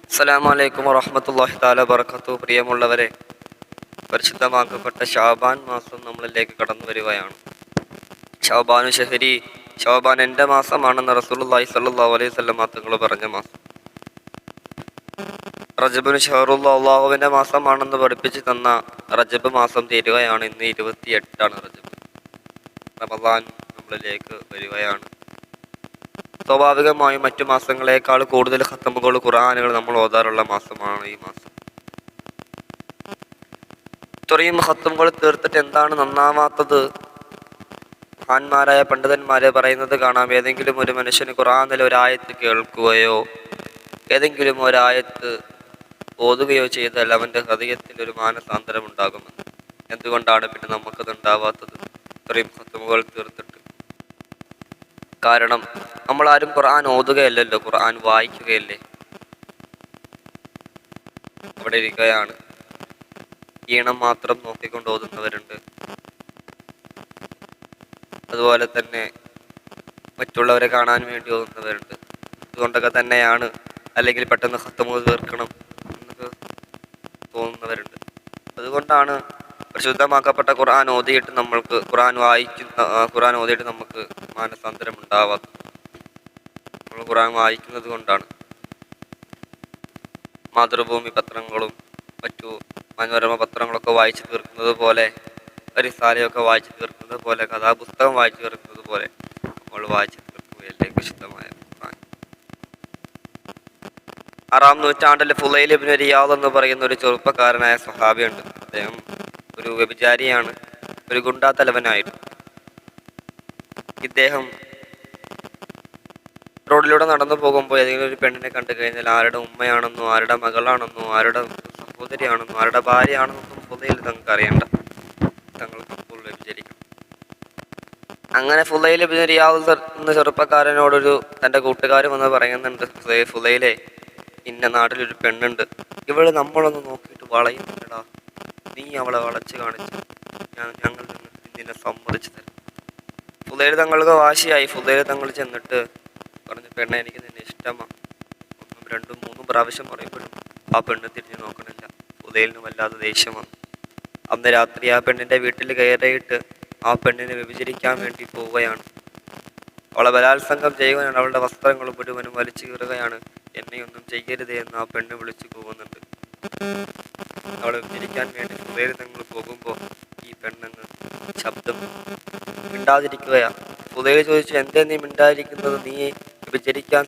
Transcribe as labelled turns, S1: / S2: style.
S1: അസ്സലാമു അലൈക്കും വറഹ്മത്തുള്ളാഹി തആല ബറകാതുഹു. പ്രിയമുള്ളവരെ, പരിശുദ്ധമാക്കപ്പെട്ട ഷാബാൻ മാസം നമ്മളിലേക്ക് കടന്നു വരികയാണ്. ഷാബാനു ഷഹരി, ഷാബാൻ എൻ്റെ മാസമാണെന്ന് റസൂലുള്ളാഹി സ്വല്ലല്ലാഹു അലൈഹി വസല്ലം തങ്ങൾ പറഞ്ഞ മാസം. റജബുൻ ഷഹറുല്ലാഹ്, അള്ളാഹുവിൻ്റെ മാസമാണെന്ന് പഠിപ്പിച്ച് തന്ന റജബ് മാസം തീരുകയാണ്. ഇന്ന് 28 റജബ്. റമദാൻ നമ്മളിലേക്ക് വരികയാണ്. സ്വാഭാവികമായും മറ്റു മാസങ്ങളെക്കാൾ കൂടുതൽ ഖത്തമുകൾ, ഖുർആനുകൾ നമ്മൾ ഓതാറുള്ള മാസമാണ് ഈ മാസം. ഇത്രയും ഖത്തമുകൾ തീർത്തിട്ട് എന്താണ് നന്നാവാത്തത്? മഹാന്മാരായ പണ്ഡിതന്മാരെ പറയുന്നത് കാണാം. ഏതെങ്കിലും ഒരു മനുഷ്യന് ഖുർആനിൽ ഒരായത്ത് കേൾക്കുകയോ ഏതെങ്കിലും ഒരായത്ത് ഓതുകയോ ചെയ്താൽ അവൻ്റെ ഹൃദയത്തിൽ ഒരു മാനസാന്തരം ഉണ്ടാകുമെന്ന്. എന്തുകൊണ്ടാണ് പിന്നെ നമുക്കത് ഉണ്ടാവാത്തത്? ഇത്രയും ഖത്തമുകൾ തീർത്തിട്ട്. കാരണം നമ്മളാരും ഖുർആൻ ഓതുകയല്ലല്ലോ, ഖുർആൻ വായിക്കുകയല്ലേ. അവിടെ ഇരിക്കുകയാണ്. ഈണം മാത്രം നോക്കിക്കൊണ്ട് ഓതുന്നവരുണ്ട്. അതുപോലെ തന്നെ മറ്റുള്ളവരെ കാണാൻ വേണ്ടി ഓതുന്നവരുണ്ട്. അതുകൊണ്ടൊക്കെ തന്നെയാണ്, അല്ലെങ്കിൽ പെട്ടെന്ന് ഖത്തമ് തീർക്കണം എന്നൊക്കെ തോന്നുന്നവരുണ്ട്. അതുകൊണ്ടാണ് പരിശുദ്ധമാക്കപ്പെട്ട ഖുർആൻ ഓതിയിട്ട് നമ്മൾക്ക് ഖുർആൻ ഓതിയിട്ട് നമുക്ക് മാനസാന്തരം ഉണ്ടാവാത്തത്. നമ്മൾ ഖുർആൻ വായിക്കുന്നത് കൊണ്ടാണ്. മാതൃഭൂമി പത്രങ്ങളും മറ്റു മനോരമ പത്രങ്ങളൊക്കെ വായിച്ചു തീർക്കുന്നത് പോലെ, റിസാലയൊക്കെ വായിച്ചു തീർക്കുന്നത് പോലെ, കഥാപുസ്തകം വായിച്ചു തീർക്കുന്നത് പോലെ നമ്മൾ വായിച്ചു തീർക്കുകയല്ലേ വിശുദ്ധമായ ഖുർആൻ. 6-ാം നൂറ്റാണ്ടിൽ ഫുളൈൽ ഇബ്നു ഇയാദ് എന്ന് പറയുന്ന ഒരു ചെറുപ്പക്കാരനായ സ്വഹാബിയുണ്ട്. അദ്ദേഹം ഒരു വ്യഭിചാരിയാണ്, ഒരു ഗുണ്ടാ തലവനായിരുന്നു. ഇദ്ദേഹം റോഡിലൂടെ നടന്നു പോകുമ്പോൾ ഏതെങ്കിലും ഒരു പെണ്ണിനെ കണ്ടു കഴിഞ്ഞാൽ ആരുടെ ഉമ്മയാണെന്നോ ആരുടെ മകളാണെന്നോ ആരുടെ സഹോദരിയാണെന്നോ ആരുടെ ഭാര്യയാണെന്നൊന്നും ഫുളൈൽ തങ്ങൾക്ക് അറിയണ്ട. തങ്ങൾക്ക് അപ്പോൾ വ്യഭിചരിക്കണം. അങ്ങനെ ഫുളൈൽ ഇബ്നു ഇയാദ് എന്ന ചെറുപ്പക്കാരനോടൊരു തൻ്റെ കൂട്ടുകാർ വന്ന് പറയുന്നുണ്ട്, ഫുളൈലെ, ഇന്ന നാട്ടിലൊരു പെണ്ണുണ്ട്, ഇവള് നമ്മളൊന്ന് നോക്കിയിട്ട് വളയുന്നുണ്ടടാ, നീ അവളെ വളച്ച് കാണിച്ചു ഞങ്ങൾ നിന്നെ സമ്മതിച്ചു തരും. ഫുളൈൽ തങ്ങൾക്ക് വാശിയായി. ഫുളൈൽ തങ്ങൾ ചെന്നിട്ട് പറഞ്ഞു, പെണ്ണെ, എനിക്ക് നിന്നെ ഇഷ്ടമാണ്. 1, 2, 3 പ്രാവശ്യം പറയുമ്പോഴും ആ പെണ്ണ് തിരിഞ്ഞു നോക്കണില്ല. ഫുളൈലിന് വല്ലാതെ ദേഷ്യം വന്നു. അന്ന് രാത്രി ആ പെണ്ണിൻ്റെ വീട്ടിൽ കയറിയിട്ട് ആ പെണ്ണിനെ വ്യഭിചരിക്കാൻ വേണ്ടി പോവുകയാണ്. അവളെ ബലാത്സംഗം ചെയ്യുകയാണ്. അവളുടെ വസ്ത്രങ്ങൾ മുഴുവനും വലിച്ചു കീറുകയാണ്. എന്നെയൊന്നും ചെയ്യരുതേ എന്ന് ആ പെണ്ണ് വിളിച്ചു പോകുന്നുണ്ട്. അവളെ വ്യഭിചരിക്കാൻ വേണ്ടി ഫുളൈൽ തങ്ങൾ പോകുമ്പോൾ ഈ പെണ്ണെന്ന് ശബ്ദം മിണ്ടാതിരിക്കുകയാണ്. ഫുളൈൽ ചോദിച്ചു, എന്തേ നീ മിണ്ടാതിരിക്കുന്നത്? നീ വ്യഭിചരിക്കാൻ